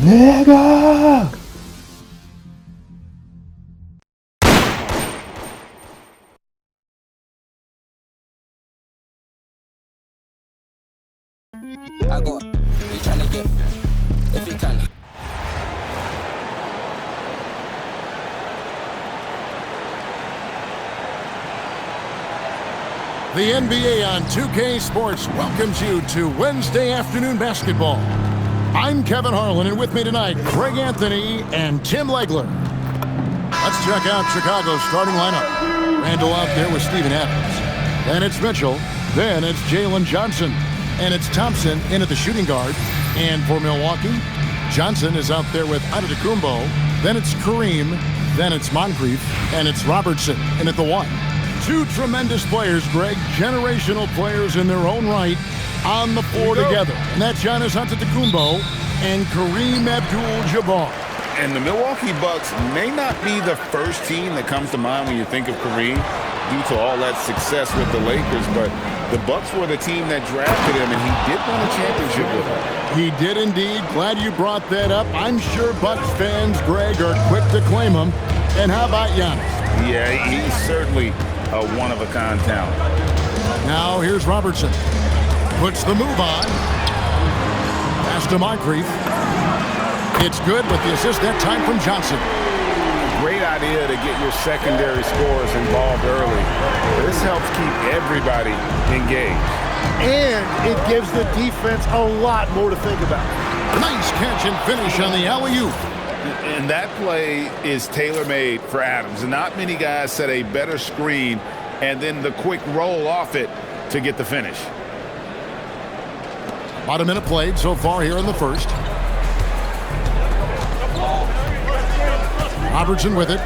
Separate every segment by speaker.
Speaker 1: Nigga!
Speaker 2: I go, you tryna get, if you can.
Speaker 3: The NBA on 2K Sports welcomes you to Wednesday afternoon basketball. I'm Kevin Harlan, and with me tonight, Craig Anthony and Tim Legler. Let's check out Chicago's starting lineup. Randall out there with Steven Adams. Then it's Mitchell. Then it's Jalen Johnson. And it's Thompson in at the shooting guard. And for Milwaukee, Johnson is out there with Antetokounmpo. Then it's Kareem. Then it's Moncrief. And it's Robertson in at the 1. Two tremendous players, Greg. Generational players in their own right on the floor together. And that's Giannis Antetokounmpo and Kareem Abdul-Jabbar.
Speaker 4: And the Milwaukee Bucks may not be the first team that comes to mind when you think of Kareem due to all that success with the Lakers, but the Bucks were the team that drafted him, and he did win a championship with them.
Speaker 3: He did indeed. Glad you brought that up. I'm sure Bucks fans, Greg, are quick to claim him. And how about Giannis?
Speaker 4: Yeah, he's certainly a one-of-a-kind talent.
Speaker 3: Now here's Robertson. Puts the move on. Pass to Moncrief. It's good with the assist that time from Johnson.
Speaker 4: Great idea to get your secondary scorers involved early. This helps keep everybody engaged.
Speaker 5: And it gives the defense a lot more to think about.
Speaker 3: Nice catch and finish on the alley-oop.
Speaker 4: And that play is tailor-made for Adams. Not many guys set a better screen and then the quick roll off it to get the finish.
Speaker 3: About a minute played so far here in the first. Robertson with it.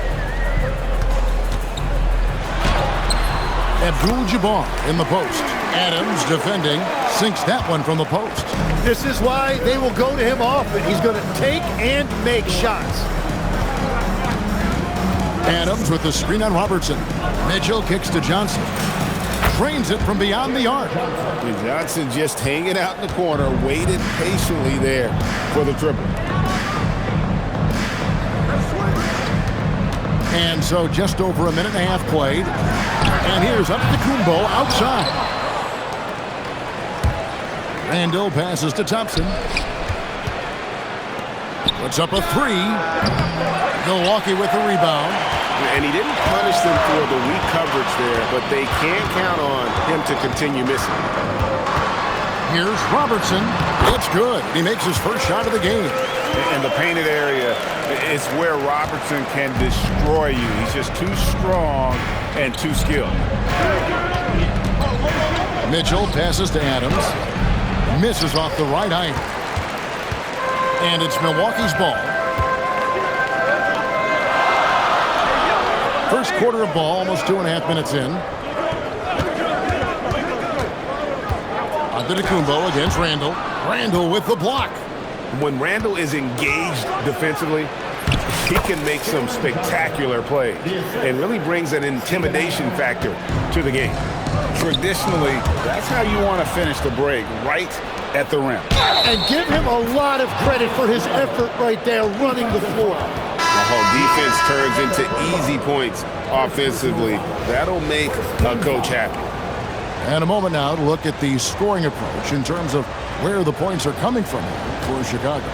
Speaker 3: Abdul-Jabbar in the post. Adams defending. Sinks that one from the post.
Speaker 5: This is why they will go to him often. He's going to take and make shots.
Speaker 3: Adams with the screen on Robertson. Mitchell kicks to Johnson. Trains it from beyond the arc.
Speaker 4: Johnson just hanging out in the corner, waited patiently there for the triple.
Speaker 3: And so just over a minute and a half played. And here's Antetokounmpo outside. Randall passes to Thompson. Puts up a 3. Milwaukee with the rebound.
Speaker 6: And he didn't punish them for the weak coverage there, but they can't count on him to continue missing.
Speaker 3: Here's Robertson. It's good. He makes his first shot of the game.
Speaker 4: And the painted area is where Robertson can destroy you. He's just too strong and too skilled.
Speaker 3: Mitchell passes to Adams. Misses off the right eye. And it's Milwaukee's ball. First quarter of ball, almost 2.5 minutes in. Antetokounmpo against Randall. Randall with the block.
Speaker 6: When Randall is engaged defensively, he can make some spectacular plays and really brings an intimidation factor to the game.
Speaker 4: Traditionally, that's how you want to finish the break, right at the rim.
Speaker 5: And give him a lot of credit for his effort right there running the floor.
Speaker 6: The whole defense turns into easy points offensively. That'll make a coach happy.
Speaker 3: And a moment now to look at the scoring approach in terms of where the points are coming from for Chicago.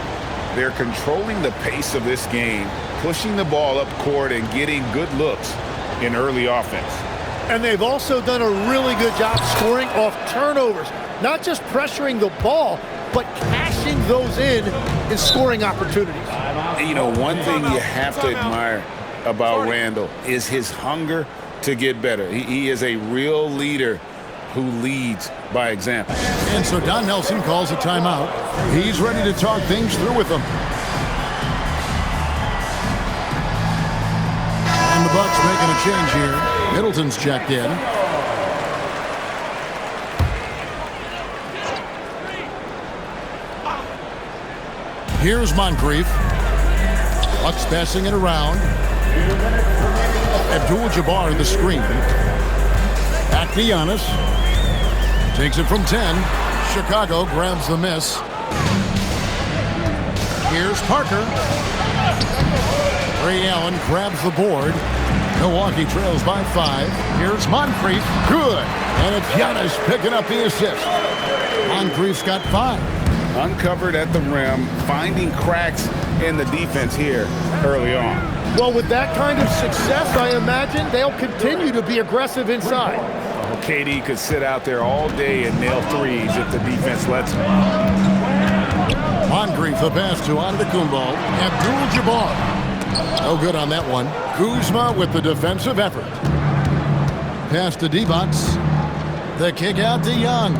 Speaker 4: They're controlling the pace of this game, pushing the ball up court and getting good looks in early offense.
Speaker 5: And they've also done a really good job scoring off turnovers. Not just pressuring the ball, but cashing those in scoring opportunities.
Speaker 4: You know, one thing you have to admire about Randall is his hunger to get better. He is a real leader who leads by example.
Speaker 3: And so Don Nelson calls a timeout. He's ready to talk things through with them. And the Bucks making a change here. Middleton's checked in. Here's Moncrief. Bucks passing it around. Abdul-Jabbar in the screen. Back to Giannis. Takes it from 10. Chicago grabs the miss. Here's Parker. Ray Allen grabs the board. Milwaukee trails by 5. Here's Moncrief. Good. And it's Giannis picking up the assist. Moncrief's got 5.
Speaker 4: Uncovered at the rim, finding cracks in the defense here early on.
Speaker 5: Well, with that kind of success, I imagine they'll continue to be aggressive inside.
Speaker 6: Well, KD could sit out there all day and nail threes if the defense lets him.
Speaker 3: Moncrief the pass to Antetokounmpo. Abdul-Jabbar. No good on that one. Kuzma with the defensive effort. Pass to Divac. The kick out to Young.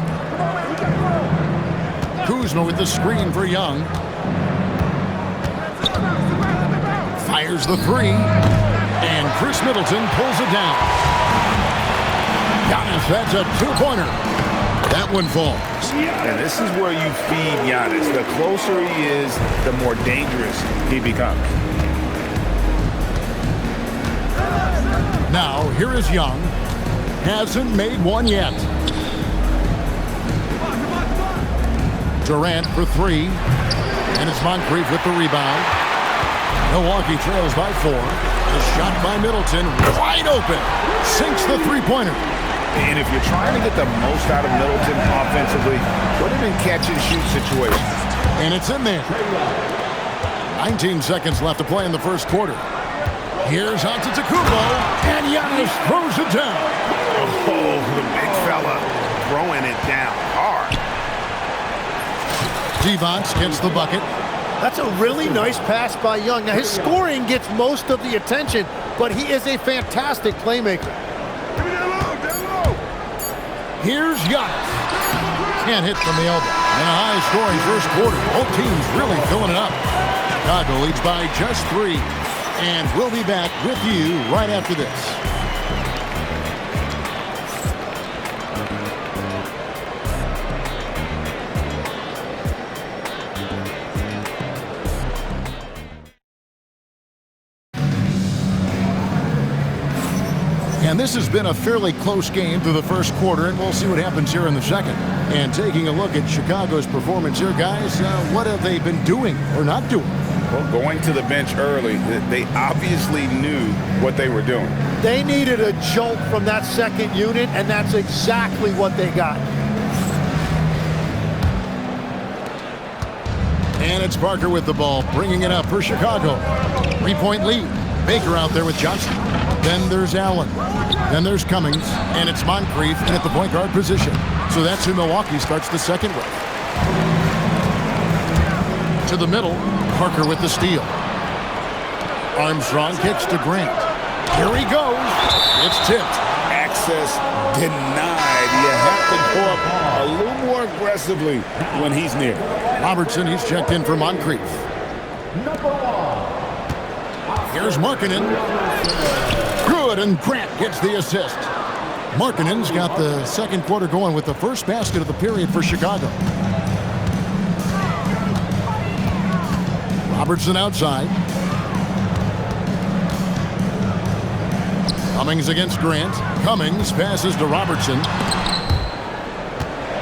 Speaker 3: Kuzma with the screen for Young. Fires the 3. And Chris Middleton pulls it down. Giannis, that's a 2-pointer. That one falls.
Speaker 6: And this is where you feed Giannis. The closer he is, the more dangerous he becomes.
Speaker 3: Now, here is Young. Hasn't made one yet. Durant for 3. And it's Moncrief with the rebound. Milwaukee trails by 4. The shot by Middleton. Wide open. Sinks the 3-pointer.
Speaker 6: And if you're trying to get the most out of Middleton offensively, put him in catch-and-shoot situations.
Speaker 3: And it's in there. 19 seconds left to play in the first quarter. Here's Antetokounmpo, and Giannis throws it down.
Speaker 6: Oh, the big fella throwing it down hard.
Speaker 3: Divac gets the bucket.
Speaker 5: That's a really nice pass by Young. Now, his scoring gets most of the attention, but he is a fantastic playmaker.
Speaker 3: Here's Giannis. Can't hit from the elbow. And a high-scoring first quarter. Both teams really filling it up. Chicago leads by just 3. And we'll be back with you right after this. And this has been a fairly close game through the first quarter, and we'll see what happens here in the second. And taking a look at Chicago's performance here, guys, what have they been doing or not doing?
Speaker 4: Well, going to the bench early, they obviously knew what they were doing.
Speaker 5: They needed a jolt from that second unit, and that's exactly what they got.
Speaker 3: And it's Parker with the ball, bringing it up for Chicago. 3-point lead. Baker out there with Johnson. Then there's Allen. Then there's Cummings. And it's Moncrief in at the point guard position. So that's who Milwaukee starts the second with. To the middle, Parker with the steal. Armstrong kicks to Grant. Here he goes. It's tipped.
Speaker 4: Access denied. You have to go up a little more aggressively when he's near.
Speaker 3: Robertson, he's checked in for Moncrief. Here's Markkanen. Good, and Grant gets the assist. Markkanen's got the second quarter going with the first basket of the period for Chicago. Robertson outside. Cummings against Grant. Cummings passes to Robertson.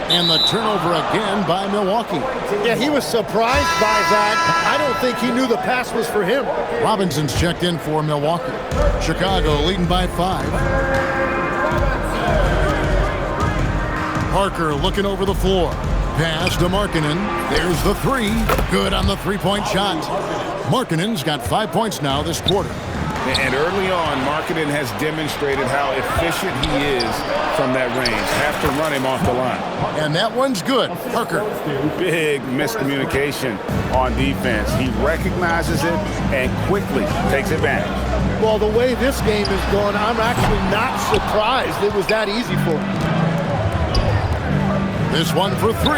Speaker 3: And the turnover again by Milwaukee.
Speaker 5: Yeah, he was surprised by that. I don't think he knew the pass was for him.
Speaker 3: Robinson's checked in for Milwaukee. Chicago leading by 5. Parker looking over the floor. Pass to Markkanen. There's the 3. Good on the 3-point shot. Markkanen's got 5 points now this quarter.
Speaker 4: And early on, Markkanen has demonstrated how efficient he is from that range. Have to run him off the line.
Speaker 3: And that one's good. Parker.
Speaker 4: Big miscommunication on defense. He recognizes it and quickly takes advantage.
Speaker 5: Well, the way this game is going, I'm actually not surprised it was that easy for him.
Speaker 3: This one for 3.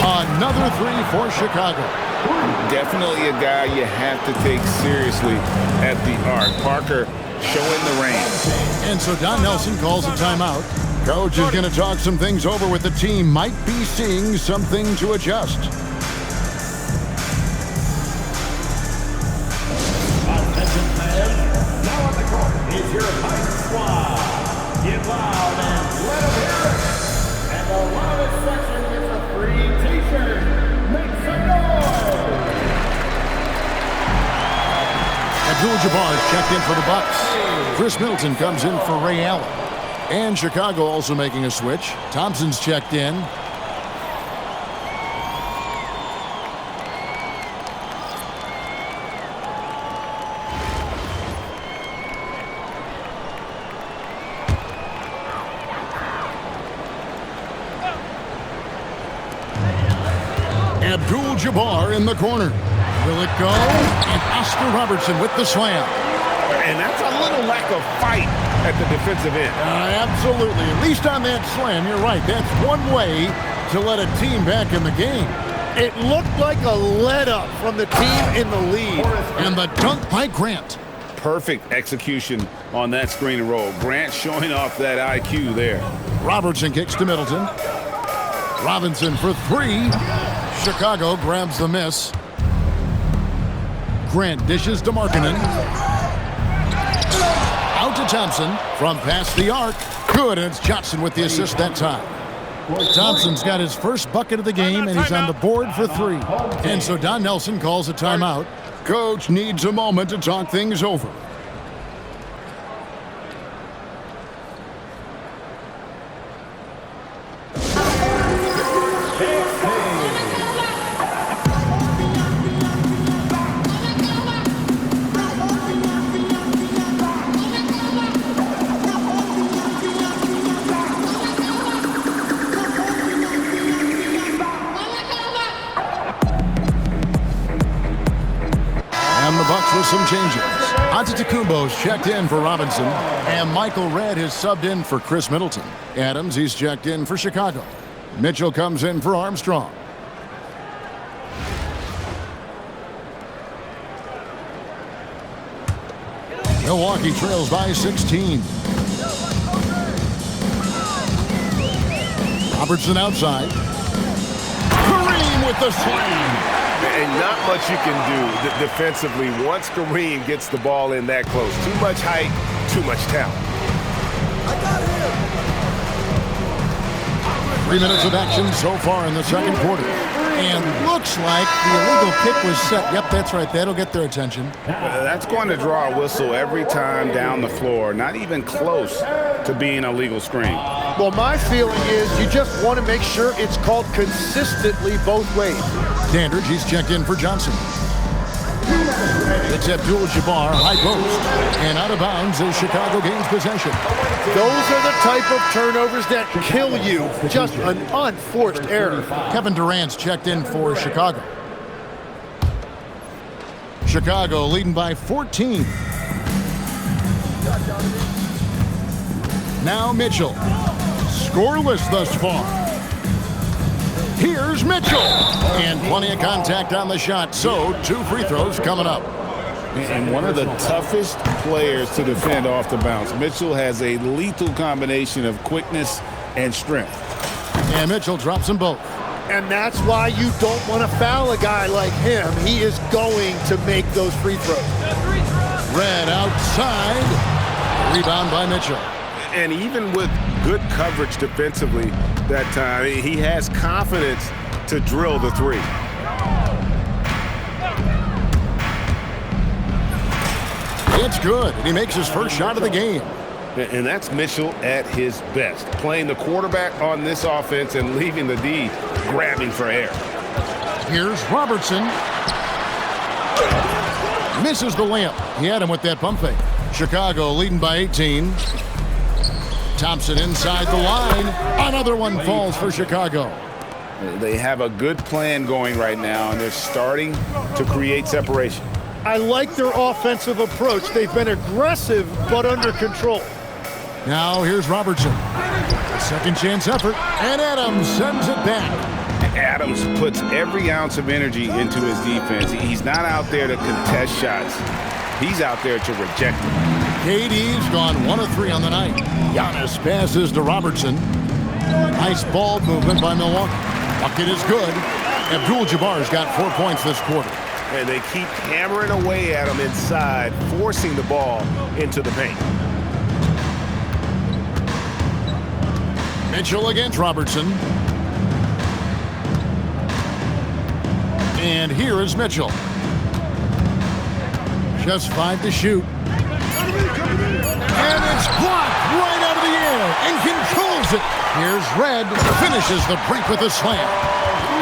Speaker 3: Another 3 for Chicago.
Speaker 4: Definitely a guy you have to take seriously at the arc. Parker showing the range.
Speaker 3: And so Don Nelson calls a timeout. Coach is going to talk some things over with the team. Might be seeing something to adjust.
Speaker 1: Attention fans, now on the court is your Hype Squad. Get loud and let them hear it. And the loudest section gets a free t-shirt. Make some noise.
Speaker 3: Abdul-Jabbar's checked in for the Bucks. Chris Middleton comes in for Ray Allen. And Chicago also making a switch. Thompson's checked in. Abdul-Jabbar in the corner. Will it go? And Oscar Robertson with the slam.
Speaker 6: And that's a little lack of fight at the defensive end.
Speaker 3: Absolutely. At least on that slam, you're right. That's one way to let a team back in the game.
Speaker 5: It looked like a let-up from the team in the lead.
Speaker 3: And the dunk by Grant.
Speaker 6: Perfect execution on that screen and roll. Grant showing off that IQ there.
Speaker 3: Robertson kicks to Middleton. Robinson for three. Chicago grabs the miss. Grant dishes to Markkanen. Out to Thompson from past the arc. Good, and it's Johnson with the assist that time. Thompson's got his first bucket of the game, and he's on the board for three. And so Don Nelson calls a timeout. Coach needs a moment to talk things over. With some changes. Antetokounmpo's checked in for Robinson, and Michael Redd has subbed in for Chris Middleton. Adams, he's checked in for Chicago. Mitchell comes in for Armstrong. Milwaukee trails by 16. Robertson outside. Kareem with the slam.
Speaker 6: And not much you can do defensively once Kareem gets the ball in that close. Too much height, too much talent.
Speaker 3: 3 minutes of action so far in the second quarter. And looks like the illegal kick was set. Yep, that's right. That'll get their attention.
Speaker 6: That's going to draw a whistle every time down the floor. Not even close to being a legal screen.
Speaker 5: Well, my feeling is you just want to make sure it's called consistently both ways.
Speaker 3: Dandridge, he's checked in for Johnson. It's Abdul-Jabbar, high post. And out of bounds as Chicago gains possession.
Speaker 5: Those are the type of turnovers that kill you. Just an unforced error.
Speaker 3: Kevin Durant's checked in for Chicago. Chicago leading by 14. Now Mitchell. Scoreless thus far. Here's Mitchell. And plenty of contact on the shot. So 2 free throws coming up.
Speaker 4: And one of the toughest players to defend off the bounce. Mitchell has a lethal combination of quickness and strength.
Speaker 3: And Mitchell drops them both.
Speaker 5: And that's why you don't want to foul a guy like him. He is going to make those free throws.
Speaker 3: Red outside. Rebound by Mitchell.
Speaker 6: And even with good coverage defensively that time, he has confidence to drill the three.
Speaker 3: It's good, and he makes his first shot of the game.
Speaker 6: And that's Mitchell at his best, playing the quarterback on this offense and leaving the D grabbing for air.
Speaker 3: Here's Robertson. Misses the layup. He had him with that pump fake. Chicago leading by 18. Thompson inside the line. Another one falls for Chicago.
Speaker 4: They have a good plan going right now, and they're starting to create separation.
Speaker 5: I like their offensive approach. They've been aggressive, but under control.
Speaker 3: Now here's Robertson. Second chance effort, and Adams sends it back.
Speaker 4: Adams puts every ounce of energy into his defense. He's not out there to contest shots. He's out there to reject them.
Speaker 3: KD's gone 1 of 3 on the night. Giannis passes to Robertson. Nice ball movement by Milwaukee. Bucket is good. Abdul-Jabbar's got 4 points this quarter.
Speaker 6: And they keep hammering away at him inside, forcing the ball into the paint.
Speaker 3: Mitchell against Robertson. And here is Mitchell. Just 5 to shoot. And it's blocked right out of the air and controls it. Here's Red, finishes the break with a slam.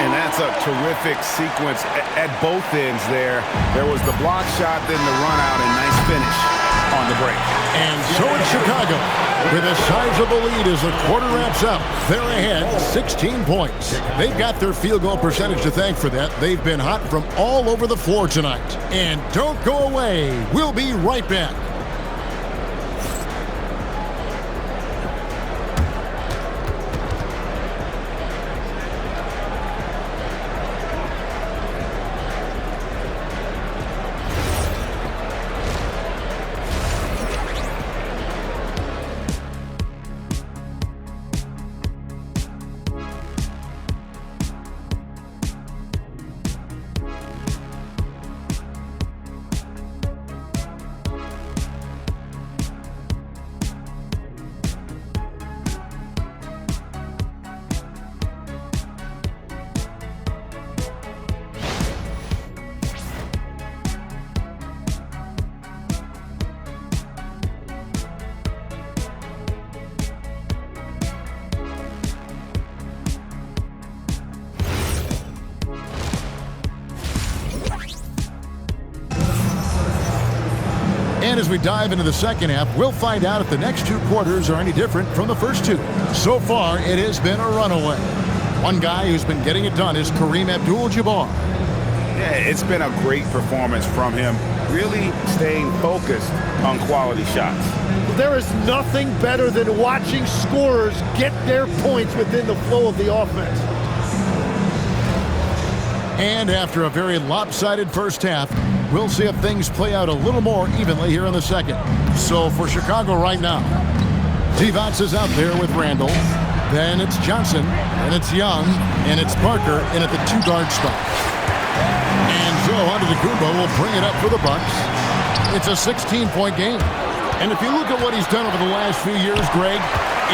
Speaker 6: And that's a terrific sequence at both ends there. There was the block shot, then the run out, and nice finish on the break.
Speaker 3: And so it's Chicago with a sizable lead as the quarter wraps up. They're ahead 16 points. They've got their field goal percentage to thank for that. They've been hot from all over the floor tonight. And don't go away. We'll be right back. And as we dive into the second half, we'll find out if the next 2 quarters are any different from the first 2. So far, it has been a runaway. One guy who's been getting it done is Kareem Abdul-Jabbar.
Speaker 6: Yeah, it's been a great performance from him, really staying focused on quality shots.
Speaker 5: There is nothing better than watching scorers get their points within the flow of the offense.
Speaker 3: And after a very lopsided first half, we'll see if things play out a little more evenly here in the second. So for Chicago right now, Divac is out there with Randall. Then it's Johnson, and it's Young, and it's Parker in at the 2-guard spot. And Joe Antetokounmpo will bring it up for the Bucks. It's a 16-point game. And if you look at what he's done over the last few years, Greg,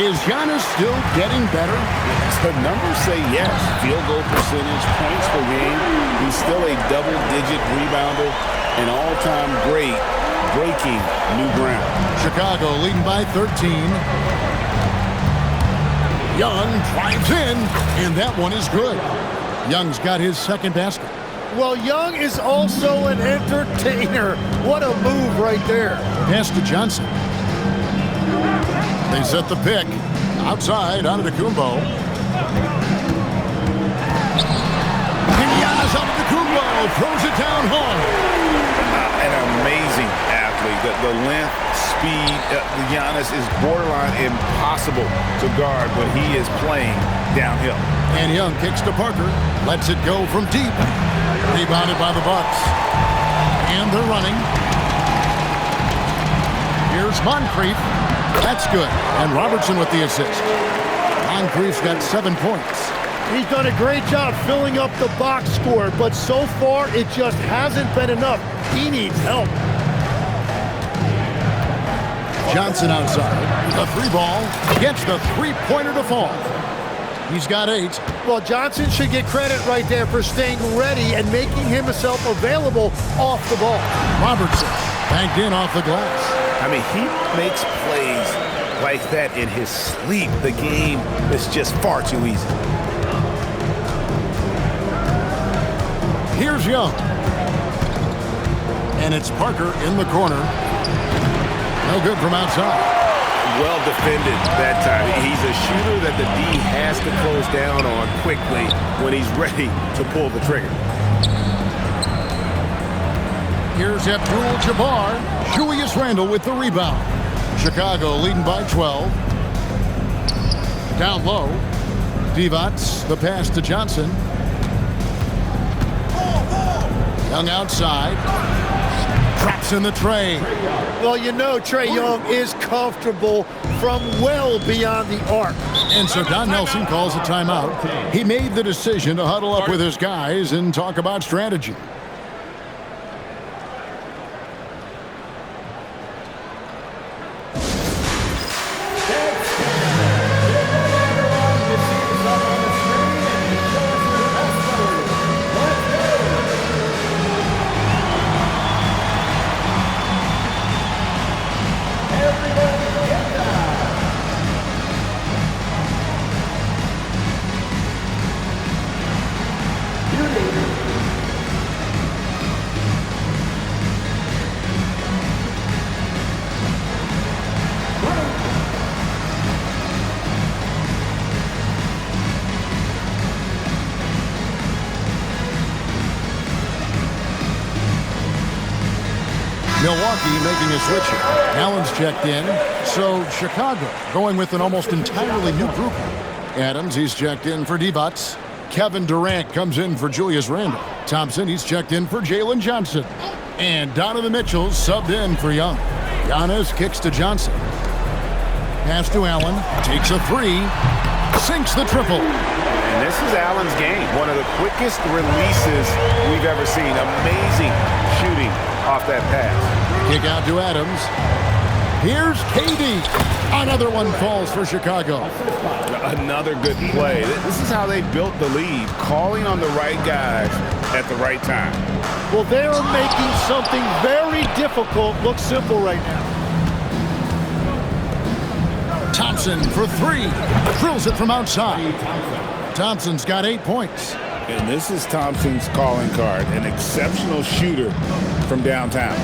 Speaker 3: is Giannis still getting better?
Speaker 6: The numbers say yes. Field goal percentage, points per game. He's still a double-digit rebounder, an all-time great, breaking new ground.
Speaker 3: Chicago leading by 13. Young drives in, and that one is good. Young's got his second basket.
Speaker 5: Well, Young is also an entertainer. What a move right there.
Speaker 3: Pass to Johnson. They set the pick. Outside, Antetokounmpo. And Giannis Antetokounmpo throws it down hard.
Speaker 6: An amazing athlete. The length, speed, Giannis is borderline impossible to guard when he is playing downhill.
Speaker 3: And Young kicks to Parker. Lets it go from deep. Rebounded by the Bucks. And they're running. Here's Moncrief. That's good. And Robertson with the assist. Moncrief's got 7 points.
Speaker 5: He's done a great job filling up the box score, but so far it just hasn't been enough. He needs help.
Speaker 3: Johnson outside. The 3-ball gets the 3-pointer to fall. He's got 8.
Speaker 5: Well, Johnson should get credit right there for staying ready and making himself available off the ball.
Speaker 3: Robertson banked in off the glass.
Speaker 6: I mean, he makes plays like that in his sleep. The game is just far too easy.
Speaker 3: Here's Young. And it's Parker in the corner. No good from outside.
Speaker 6: Well defended that time. He's a shooter that the D has to close down on quickly when he's ready to pull the trigger.
Speaker 3: Here's Abdul-Jabbar. Julius Randle with the rebound. Chicago leading by 12. Down low. Divac, the pass to Johnson. Young outside. Drops in the tray.
Speaker 5: Well, you know Trae Young is comfortable from well beyond the arc.
Speaker 3: And so Don Nelson calls a timeout. He made the decision to huddle up with his guys and talk about strategy. Milwaukee making a switch here. Allen's checked in, so Chicago going with an almost entirely new group. Adams, he's checked in for Divac. Kevin Durant comes in for Julius Randle. Thompson, he's checked in for Jalen Johnson. And Donovan Mitchell subbed in for Young. Giannis kicks to Johnson. Pass to Allen, takes a three, sinks the triple.
Speaker 6: And this is Allen's game. One of the quickest releases we've ever seen. Amazing shooting off that pass.
Speaker 3: Kick out to Adams. Here's KD. Another one falls for Chicago.
Speaker 6: Another good play. This is how they built the lead, calling on the right guys at the right time.
Speaker 5: Well, they're making something very difficult look simple right now.
Speaker 3: Thompson for three. Drills it from outside. Thompson's got 8 points.
Speaker 6: And this is Thompson's calling card, an exceptional shooter from downtown.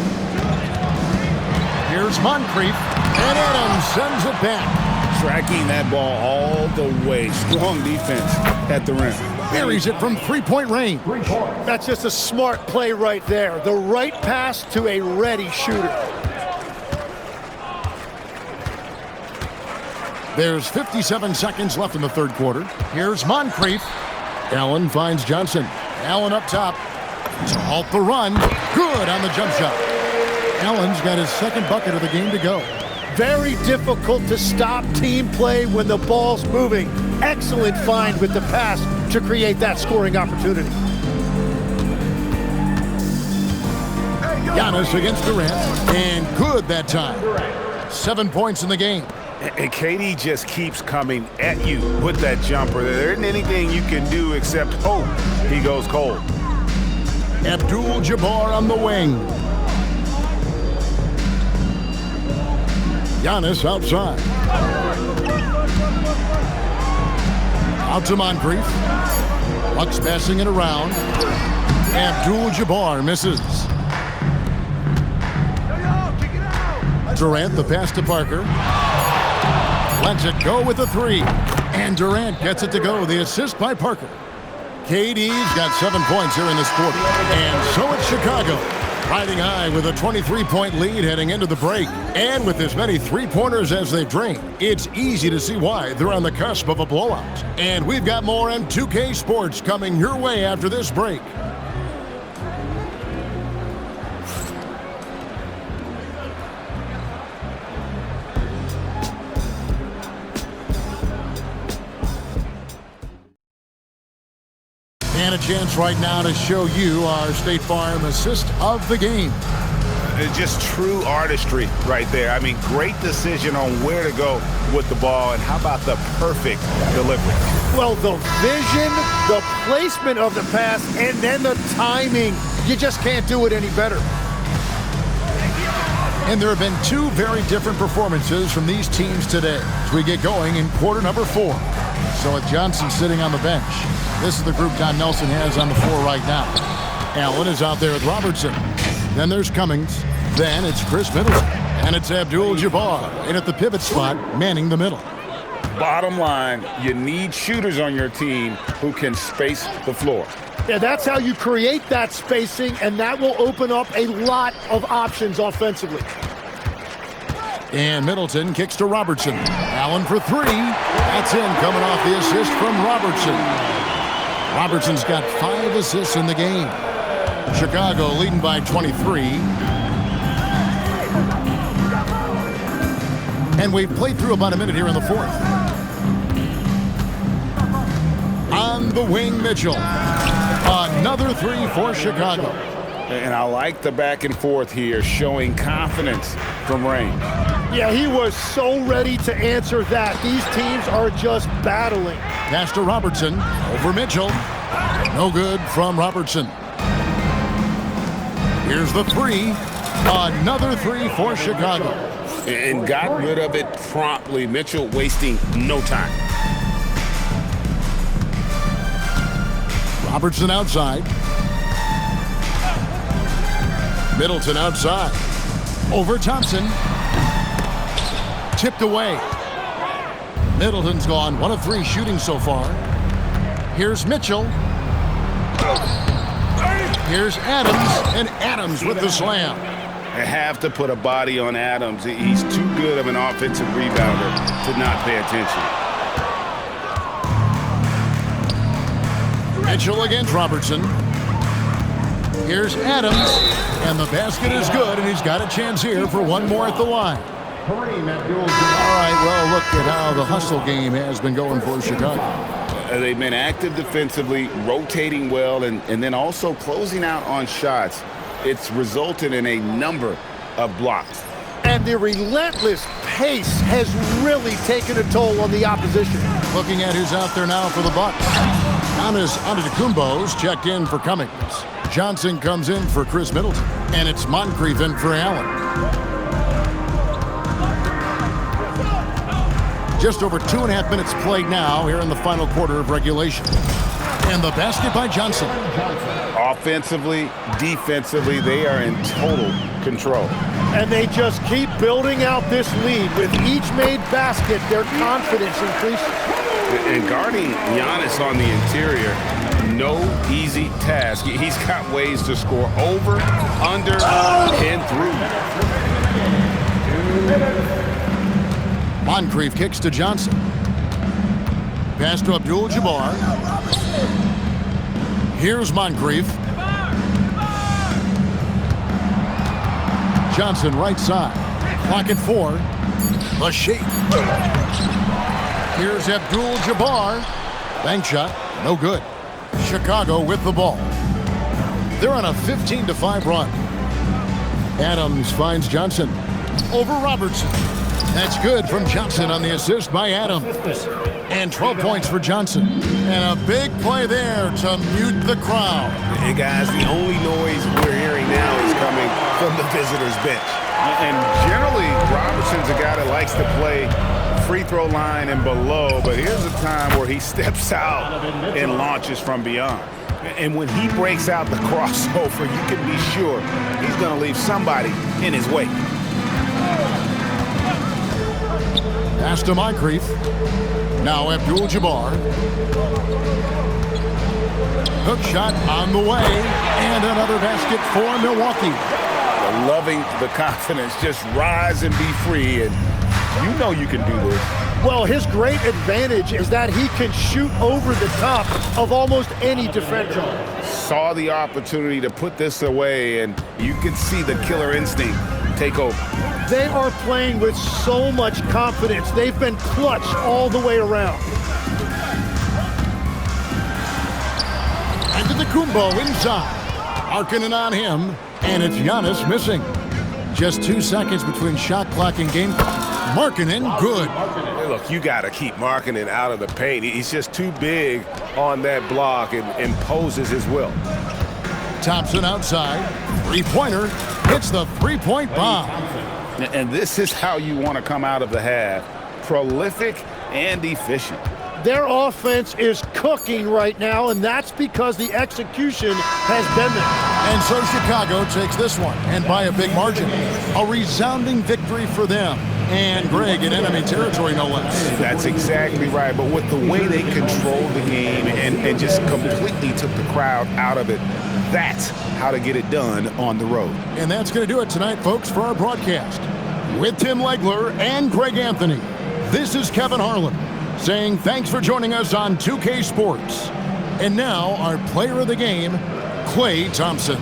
Speaker 3: Here's Moncrief, and Adams sends it back.
Speaker 6: Tracking that ball all the way. Strong defense at the rim.
Speaker 3: Buries it from three-point range.
Speaker 5: That's just a smart play right there. The right pass to a ready shooter.
Speaker 3: There's 57 seconds left in the third quarter. Here's Moncrief. Allen finds Johnson. Allen up top to halt the run. Good on the jump shot. Allen's got his second bucket of the game to go.
Speaker 5: Very difficult to stop team play when the ball's moving. Excellent find with the pass to create that scoring opportunity.
Speaker 3: Giannis against Durant, and good that time. 7 points in the game.
Speaker 6: And KD just keeps coming at you with that jumper. There isn't anything you can do except hope he goes cold.
Speaker 3: Abdul-Jabbar on the wing. Giannis outside. Out to Moncrief. Bucks passing it around. Abdul-Jabbar misses. Durant the pass to Parker. Lets it go with a three. And Durant gets it to go. The assist by Parker. KD's got 7 points here in this quarter. And so it's Chicago, riding high with a 23-point lead heading into the break. And with as many three-pointers as they've drained, it's easy to see why they're on the cusp of a blowout. And we've got more M2K Sports coming your way after this break. And a chance right now to show you our State Farm assist of the game.
Speaker 6: It's just true artistry right there. I mean, great decision on where to go with the ball, and how about the perfect delivery?
Speaker 5: Well, the vision, the placement of the pass, and then the timing. You just can't do it any better.
Speaker 3: And there have been two very different performances from these teams today as we get going in quarter number 4. So with Johnson sitting on the bench, this is the group Don Nelson has on the floor right now. Allen is out there with Robertson. Then there's Cummings. Then it's Chris Middleton. And it's Abdul-Jabbar in at the pivot spot, manning the middle.
Speaker 6: Bottom line, you need shooters on your team who can space the floor.
Speaker 5: Yeah, that's how you create that spacing, and that will open up a lot of options offensively.
Speaker 3: And Middleton kicks to Robertson. Allen for three. That's in, coming off the assist from Robertson. Robertson's got 5 assists in the game. Chicago leading by 23. And we've played through about a minute here in the fourth. On the wing, Mitchell. Another three for Chicago.
Speaker 6: And I like the back and forth here, showing confidence from range.
Speaker 5: Yeah, he was so ready to answer that. These teams are just battling.
Speaker 3: Pass to Robertson. Over Mitchell. No good from Robertson. Here's the three. Another three for Chicago.
Speaker 6: And got rid of it promptly. Mitchell wasting no time.
Speaker 3: Robertson outside. Middleton outside. Over Thompson. Tipped away. Middleton's gone 1 of 3 shooting so far. Here's Mitchell. Here's Adams, and Adams with the slam.
Speaker 6: They have to put a body on Adams. He's too good of an offensive rebounder to not pay attention.
Speaker 3: Mitchell against Robertson. Here's Adams, and the basket is good, and he's got a chance here for one more at the line. All right, well, look at how the hustle game has been going for Chicago.
Speaker 6: They've been active defensively, rotating well, and then also closing out on shots. It's resulted in a number of blocks.
Speaker 5: And the relentless pace has really taken a toll on the opposition.
Speaker 3: Looking at who's out there now for the Bucks. Giannis Antetokounmpo's checked in for Cummings. Johnson comes in for Chris Middleton. And it's Moncrief in for Allen. Just over 2.5 minutes played now here in the final quarter of regulation. And the basket by Johnson.
Speaker 6: Offensively, defensively, they are in total control.
Speaker 5: And they just keep building out this lead. With each made basket, their confidence increases.
Speaker 6: And guarding Giannis on the interior, no easy task. He's got ways to score over, under, and through.
Speaker 3: Moncrief kicks to Johnson. Pass to Abdul-Jabbar. Here's Moncrief. Johnson right side. Clock at 4. The shape. Here's Abdul-Jabbar. Bank shot. No good. Chicago with the ball. They're on a 15-5 run. Adams finds Johnson. Over Robertson. That's good from Johnson on the assist by Adams. And 12 points for Johnson. And a big play there to mute the crowd.
Speaker 6: And guys, the only noise we're hearing now is coming from the visitors' bench. And generally, Robertson's a guy that likes to play free throw line and below, but here's a time where he steps out and launches from beyond. And when he breaks out the crossover, you can be sure he's going to leave somebody in his wake.
Speaker 3: Pass to Moncrief. Now Abdul-Jabbar. Hook shot on the way. And another basket for Milwaukee.
Speaker 6: Loving the confidence. Just rise and be free. And you know you can do this.
Speaker 5: Well, his great advantage is that he can shoot over the top of almost any defender.
Speaker 6: Saw the opportunity to put this away, and you can see the killer instinct take over.
Speaker 5: They are playing with so much confidence. They've been clutch all the way around.
Speaker 3: Antetokounmpo inside. Markkanen on him, and it's Giannis missing. Just 2 seconds between shot clock and game clock. Markkanen, good.
Speaker 7: Hey, look, you got to keep Markkanen out of the paint. He's just too big on that block and imposes his will.
Speaker 3: Thompson outside. Three-pointer. Hits the three-point bomb.
Speaker 6: And this is how you want to come out of the half. Prolific and efficient.
Speaker 5: Their offense is cooking right now, and that's because the execution has been there.
Speaker 3: And so Chicago takes this one, and by a big margin. A resounding victory for them. And Greg in enemy territory, no less.
Speaker 6: That's exactly right. But with the way they controlled the game and just completely took the crowd out of it, that's how to get it done on the road.
Speaker 3: And that's going to do it tonight, folks, for our broadcast. With Tim Legler and Greg Anthony, this is Kevin Harlan saying thanks for joining us on 2K Sports. And now our player of the game, Klay Thompson.